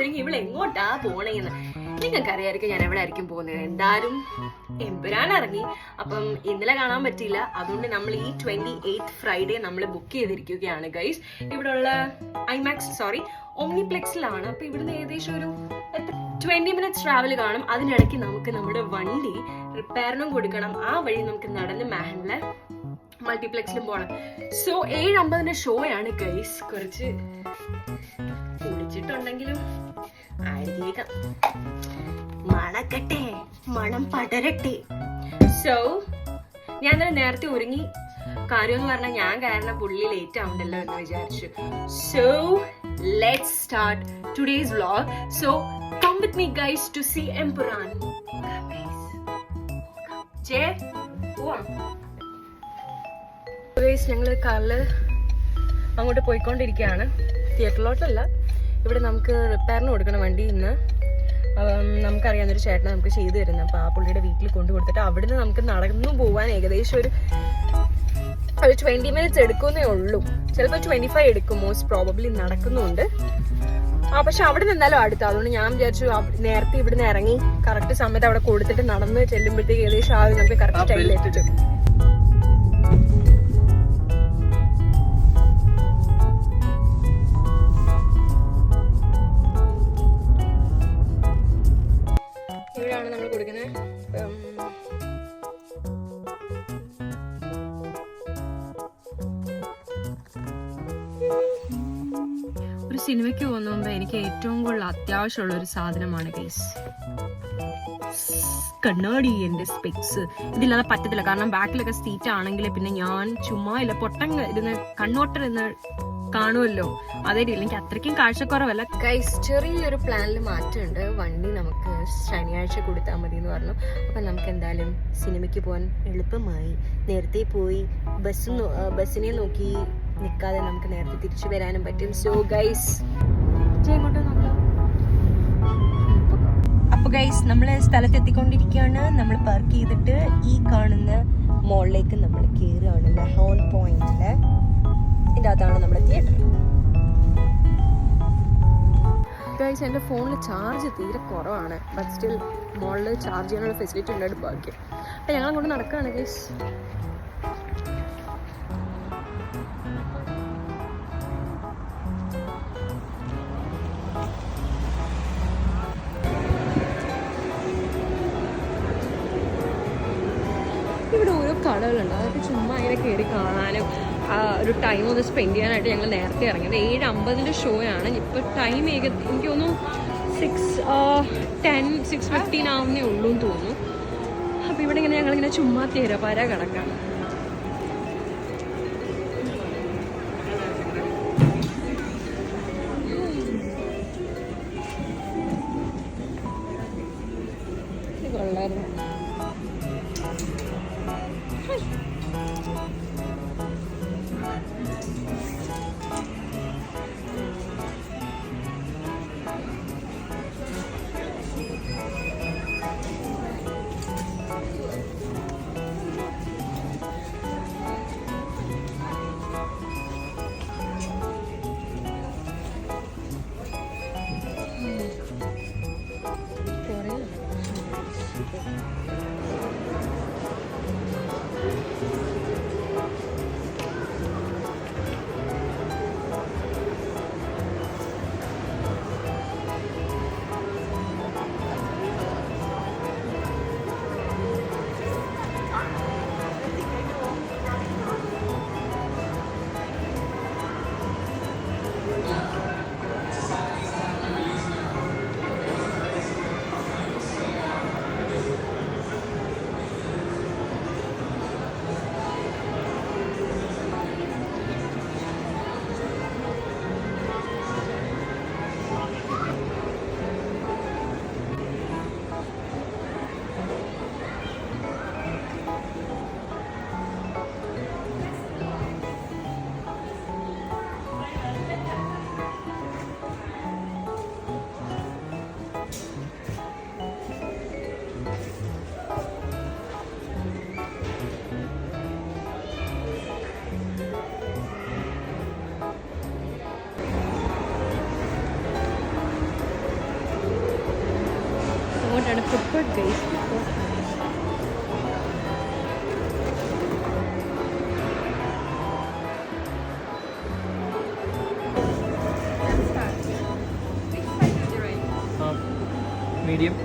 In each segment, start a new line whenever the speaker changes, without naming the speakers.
ഒരുങ്ങി ഇവിടെ എങ്ങോട്ടാ പോണേന്ന് നിങ്ങൾക്ക് അറിയായിരിക്കും ഞാൻ എവിടെ ആയിരിക്കും പോകുന്നത്. എന്തായാലും എമ്പുരാൻ ഇറങ്ങി, അപ്പം ഇന്നലെ കാണാൻ പറ്റിയില്ല. അതുകൊണ്ട് നമ്മൾ ഈ 28th ഫ്രൈഡേ നമ്മൾ ബുക്ക് ചെയ്തിരിക്കുകയാണ് ഗൈസ്. ഇവിടെ ഉള്ള ഓംനിപ്ലെക്സിലാണ്. അപ്പൊ ഇവിടുന്ന് ഏകദേശം ഒരു 20 minutes ട്രാവൽ കാണും. അതിനിടയ്ക്ക് നമുക്ക് നമ്മുടെ വണ്ടി റിപ്പയറിനും കൊടുക്കണം. ആ വഴി നമുക്ക് നടന്ന് മാഹനിലെ മൾട്ടിപ്ലെക്സിലും പോകണം. സോ 7:50 ഷോയാണ് ഗൈസ്. കുറച്ച് കുടിച്ചിട്ടുണ്ടെങ്കിലും ആയിരിക്കാം, മണക്കട്ടെ, മണം പടരട്ടെ. സോ ഞാൻ തന്നെ നേരത്തെ ഒരുങ്ങി. കാര്യം എന്ന് പറഞ്ഞാൽ ഞാൻ കാരണം പുള്ളി ലേറ്റ് ആവണ്ടല്ലോ എന്ന് വിചാരിച്ചു. So let's start today's vlog. So come with me guys to see Empuran. Guys, ഞങ്ങൾ കാറില് അങ്ങോട്ട് പോയിക്കൊണ്ടിരിക്കുകയാണ്. തിയേറ്ററിലോട്ടല്ല, ഇവിടെ നമുക്ക് റിപ്പയറിന് കൊടുക്കണം വണ്ടി. ഇന്ന് നമുക്കറിയാവുന്നൊരു ചേട്ടനെ നമുക്ക് ചെയ്തു തരുന്നത്. അപ്പോൾ ആ പുള്ളിയുടെ വീട്ടിൽ കൊണ്ടു കൊടുത്തിട്ട് അവിടുന്ന് നമുക്ക് നടന്നു പോകാൻ ഏകദേശം ഒരു 20 minutes എടുക്കുന്നേ ഉള്ളൂ. ചിലപ്പോൾ 25 എടുക്കും മോസ്റ്റ് പ്രോബബ്ലി. നടക്കുന്നുണ്ട്. പക്ഷെ അവിടെ നിന്നാലും അടുത്ത. അതുകൊണ്ട് ഞാൻ വിചാരിച്ചു നേരത്തെ ഇവിടുന്ന് ഇറങ്ങി കറക്റ്റ് സമയത്ത് അവിടെ കൊടുത്തിട്ട് നടന്ന് ചെല്ലുമ്പോഴത്തേക്ക് ഏകദേശം ആദ്യം നമുക്ക് കറക്റ്റ് ടൈമിൽ എത്തിച്ചു. ഇവിടെയാണ് നമ്മൾ കൊടുക്കുന്നത്. ഒരു സിനിമയ്ക്ക് പോകുമ്പോൾ എനിക്ക് ഏറ്റവും കൂടുതൽ അത്യാവശ്യമുള്ള ഒരു സാധനമാണ് ഗൈസ് കണ്ണാടി. എൻ്റെ സ്പെക്സ് ഇതില്ലാതെ പറ്റത്തില്ല. കാരണം ബാക്കിലൊക്കെ സീറ്റ് ആണെങ്കിൽ പിന്നെ ഞാൻ ചുമ്മാ ഇല്ല പൊട്ടം ഇരുന്ന് കണ്ണോട്ടരുന്ന് കാണുമല്ലോ. അതേ രീതിയിൽ എനിക്ക് അത്രയ്ക്കും കാഴ്ചക്കുറവല്ല ഗൈസ്. ചെറിയൊരു പ്ലാനിൽ മാറ്റമുണ്ട്. വണ്ടി നമുക്ക് ശനിയാഴ്ച കൊടുത്താൽ മതി എന്ന് പറഞ്ഞു. അപ്പം നമുക്ക് എന്തായാലും സിനിമയ്ക്ക് പോകാൻ എളുപ്പമായി. നേരത്തെ പോയി ബസ്സിനെ നോക്കി നിൽക്കാതെ നമുക്ക് നേരത്തെ തിരിച്ചു വരാനും പറ്റും. സോ ഗൈസ് അപ്പൊ ഗൈസ് നമ്മൾ സ്ഥലത്തെത്തിക്കൊണ്ടിരിക്കുകയാണ്. നമ്മൾ പാർക്ക് ചെയ്തിട്ട് ഈ കാണുന്ന മോളിലേക്ക് നമ്മൾ കയറുകയാണ്. ലഹോൺ പോയിന്റില്. ഇതിൻ്റെ അകത്താണ് നമ്മുടെ തിയേറ്റർ. ഗൈസ് എൻ്റെ ഫോണിൽ ചാർജ് തീരെ കുറവാണ്. ബട്ട് സ്റ്റിൽ മോളിൽ ചാർജ് ചെയ്യാനുള്ള ഫെസിലിറ്റി ഉണ്ടായിട്ട് ഭാഗ്യം. അപ്പം ഞങ്ങളങ്ങോട്ട് നടക്കുകയാണ് ഗൈസ്. ഇവിടെ ഓരോ കടകളുണ്ട്. അതൊക്കെ ചുമ്മാ ഇങ്ങനെ കയറി കാണാനും ഒരു ടൈം ഒന്ന് സ്പെൻഡ് ചെയ്യാനായിട്ട് ഞങ്ങൾ നേരത്തെ ഇറങ്ങിയത്. 7:50 ഷോയാണ്. ഇപ്പോൾ ടൈം എനിക്ക് തോന്നുന്നു 6:15 ആവുന്നേ ഉള്ളൂ എന്ന് തോന്നുന്നു. അപ്പോൾ ഇവിടെ ഇങ്ങനെ ഞങ്ങളിങ്ങനെ ചുമ്മാ തിരപര കിടക്കാം. കൊള്ളായിരുന്നു. ആയിട്ടാണ് പ്രിപ്പയർഡ് ഗൈസ്.
മീഡിയം.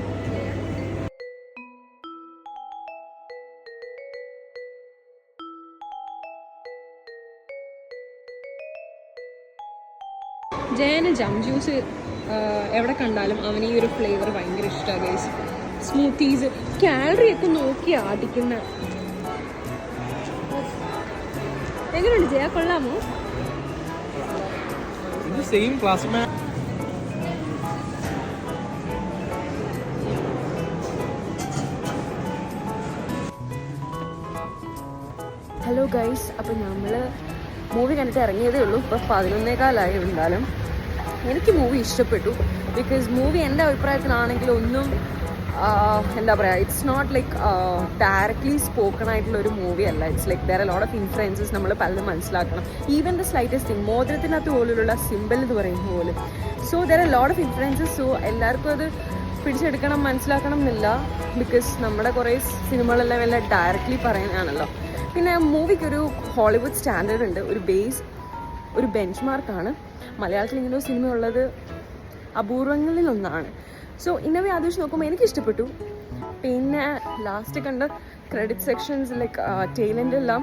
ജയന് ജം ജ്യൂസ് എവിടെ കണ്ടാലും അവന് ഈ ഒരു ഫ്ലേവർ ഭയങ്കര ഇഷ്ടമാണ് ഗൈസ്. സ്മൂത്തീസ് കാലറി ഒക്കെ നോക്കി ആടിക്കുന്ന. എങ്ങനെയുണ്ട് ജയ, കൊള്ളാമോ?
Same class.
ഹലോ ഗൈസ്, അപ്പം നമ്മൾ മൂവി കണ്ടിട്ട് ഇറങ്ങിയതേ ഉള്ളൂ. ഇപ്പോൾ 11:15 ഉണ്ടാലും. എനിക്ക് മൂവി ഇഷ്ടപ്പെട്ടു. ബിക്കോസ് മൂവി എൻ്റെ അഭിപ്രായത്തിലാണെങ്കിൽ ഒന്നും എന്താ പറയുക, it's not like directly spoken ആയിട്ടുള്ള ഒരു മൂവി അല്ല. It's like there are lot of influences നമ്മൾ പലതും മനസ്സിലാക്കണം. ഈവൻ ദ സ്ലൈറ്റസ്റ്റ് തിങ്, മോതിരത്തിനകത്ത് പോലുള്ള സിമ്പിൾ എന്ന് പറയുന്ന പോലും. So there are lot of influences. So എല്ലാവർക്കും അത് പിടിച്ചെടുക്കണം, മനസ്സിലാക്കണം എന്നില്ല. ബിക്കോസ് നമ്മുടെ കുറേ സിനിമകളെല്ലാം എല്ലാം ഡയറക്ട്ലി പറയുന്നതാണല്ലോ. പിന്നെ മൂവിക്കൊരു ഹോളിവുഡ് സ്റ്റാൻഡേർഡ് ഉണ്ട്, ഒരു ബേസ്, ഒരു ബെഞ്ച് മാർക്കാണ്. മലയാളത്തിൽ ഇങ്ങനെ ഒരു സിനിമ ഉള്ളത് അപൂർവങ്ങളിലൊന്നാണ്. സോ ഇന്നവേ ആദ്യം നോക്കുമ്പോൾ എനിക്ക് ഇഷ്ടപ്പെട്ടു. പിന്നെ ലാസ്റ്റ് കണ്ട ക്രെഡിറ്റ് സെക്ഷൻസ് ലൈക്ക് ടെയിലിൻ്റെ എല്ലാം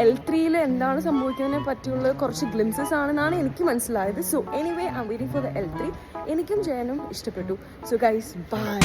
L3 എന്താണ് സംഭവിക്കുന്നതിനെ പറ്റിയുള്ള കുറച്ച് ഗ്ലിംസസ് ആണെന്നാണ് എനിക്ക് മനസ്സിലായത്. So anyway I am waiting for the L3. എനിക്കും ജയനും ഇഷ്ടപ്പെട്ടു. So guys, by.